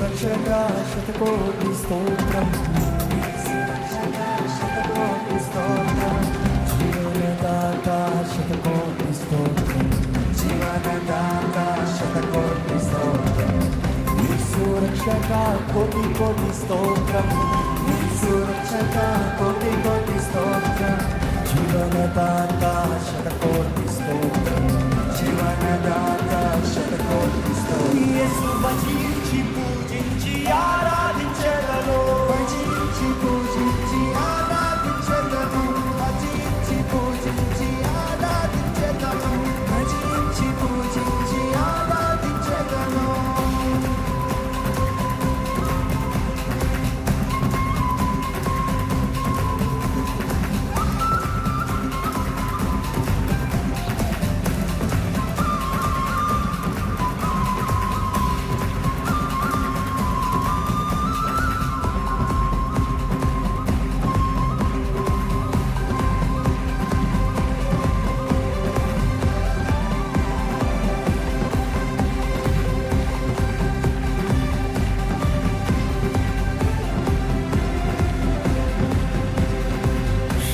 రక్షక శతకోటి స్తోత్రం, శతకోటి స్తోత్రం, జీవనదాత శతకోటి స్తోత్రం, జీవనదాత శతకోటి స్తోత్రం, యేసు రక్షక కోటి కోటి స్తోత్రం, యేసు రక్షక కోటి కోటి స్తోత్రం, జీవనదాత శతకోటి స్తోత్రం, జీవనదాత శతకోటి స్తోత్రం. యేసు భజించి పూజించి ఆరాధించెదను, భజించి పూజించి ఆరాధించెదను, భజించి పూజించి ఆరాధించెదను, భజించి పూజించి ఆరాధించెదను.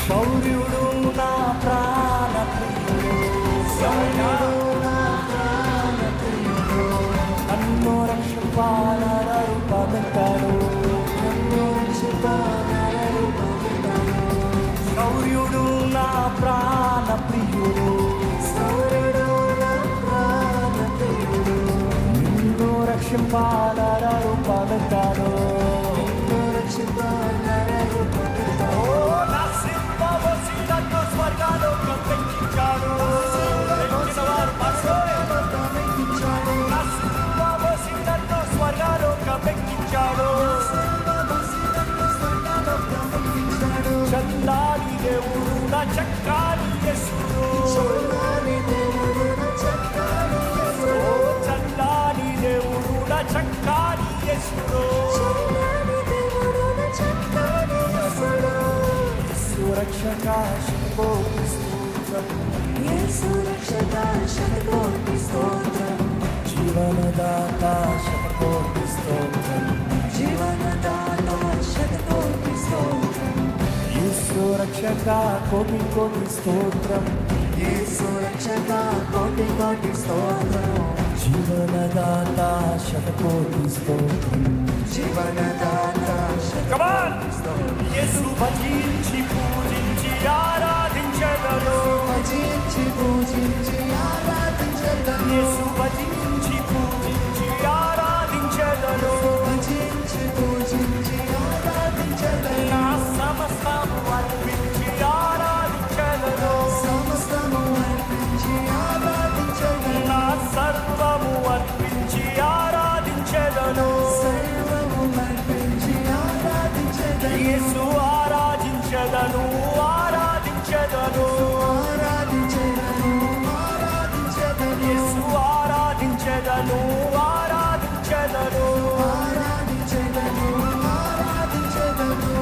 శౌర్యుడు నా ప్రాణ ప్రియుడు, శౌర్యుడు నా ప్రాణ ప్రియుడు, నన్ను రక్షింపాలరుపబెట్టాడు, నన్ను రక్షింపాలరుపబెట్టాడు. శౌర్యుడు నా ప్రాణ ప్రియుడు, శౌర్యుడు నా ప్రాణ ప్రియుడు, నిన్ను రక్షింపాలరుపబెట్టాడు, నిన్ను రక్షింపాలరుపబెట్టాడు. స్వర్గాలోకం వెక్కించాడు, స్వర్గాలోకం వెక్కించాడు. చల్లారి దేవుడు నా చక్కాని యేసుడు, చల్లారి దేవుడు నా చక్కాని యేసుడు, రక్షక శతకోటి స్తోత్రం, యేసు రక్షక శతకోటి స్తోత్రం, జీవనదాత శతకోటి స్తోత్రం, జీవనదాత శతకోటి స్తోత్రం, యేసు రక్షక కోటి కోటి స్తోత్రం, యేసు రక్షక కోటి కోటి స్తోత్రం, జీవనదాత శతకోటి స్తోత్రం, జీవనదాత శతకోటి స్తోత్రం. యేసు భజించి పూజించి ఆరాధించెదను, భజించి పూజించి ఆరాధించెదను, యేసు భజించి పూజించి ఆరాధించెదను, భజించి పూజించి ఆరాధించెదను. నా సమస్తము అర్పించి ఆరాధించెదను, సమస్తము అర్పించి ఆరాధించెదను, నా సర్వము అర్పించి ఆరాధించెదను, సర్వము అర్పించి ఆరాధించెదను. యేసు ఆరాధించెదను, ఆరాధించెదను, ఆరాధించెదను, ఆరాధించెదను, యేసు ఆరాధించెదను, ఆరాధించెదను, ఆరాధించెదను, ఆరాధించెదను.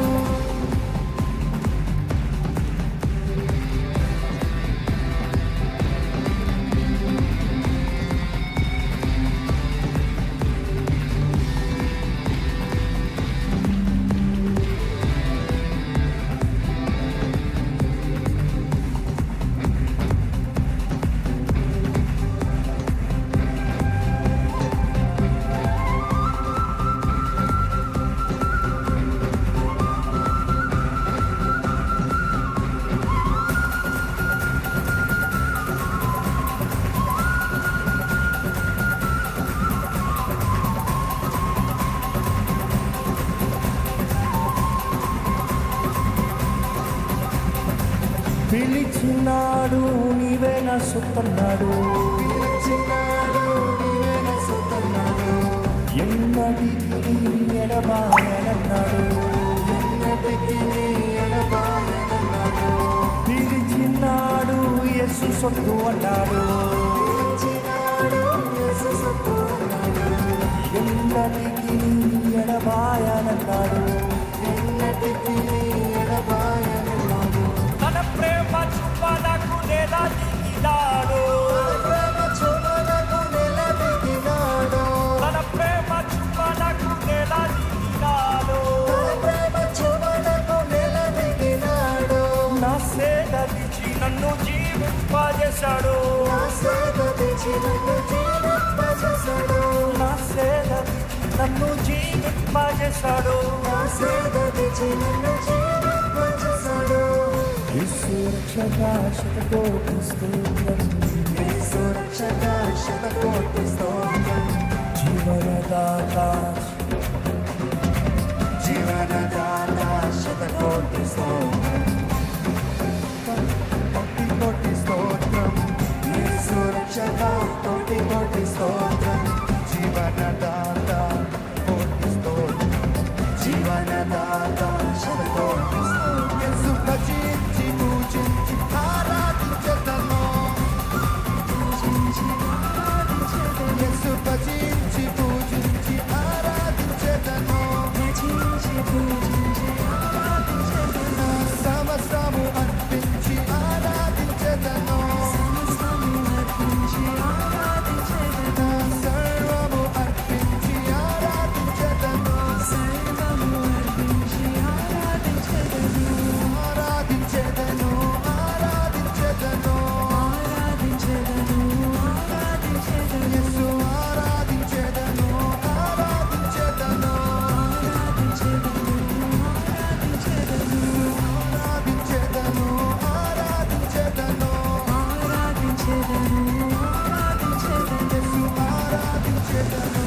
పిలిచినాడు నీవే నా సొత్తన్నాడు, పిలిచినాడు నీవే నా సొత్తన్నాడు, ఎన్నటికి ఎడబాయనన్నాడు, ఎన్నటికి ఎడబాయనన్నాడు. పిలిచినాడు యేసు సొత్తు అన్నాడు, పిలిచినాడు యేసు సొత్తు అన్నాడు, ఎన్నటికి ఎడబాయనన్నాడు, ఎన్నటికి ఎడబాయనన్నాడు. తన ప్రేమ చూపనకు నెల దిగినాడు, తన ప్రేమ చూపనకు రక్షించి నన్ను జీవింపజేశాడు. నా సేద నన్ను జీవింపజేశాడు. నా సేద తెచ్చి నన్ను జీవింపజేశాడు. యేసు రక్షక శతకోటి స్తోత్రం. యేసు రక్షక శతకోటి స్తోత్రం. జీవనదాత జీవనదాత శతకోటి స్తోత్రం. కోటి కోటి స్తోత్రం. యేసు రక్షక కోటి కోటి స్తోత్రం. జీవనదాత కోటి స్తోత్రం. జీవనదాత శతకోటి స్తోత్రం. యేసు భజించి పూజించి ఆరాధించెదను. యేసు భజించి పూజించి ఆరాధించెదను. సమస్తము అర్పించి ఆరాధించెదను. సర్వము అర్పించి ఆరాధించెదను. ఆరాధించెదను. ఆరాధించెదను. యేసు ఆరాధించెదను. ఆరాధించెదను. ఆరాధించెదను. యేసు ఆరాధించెదను.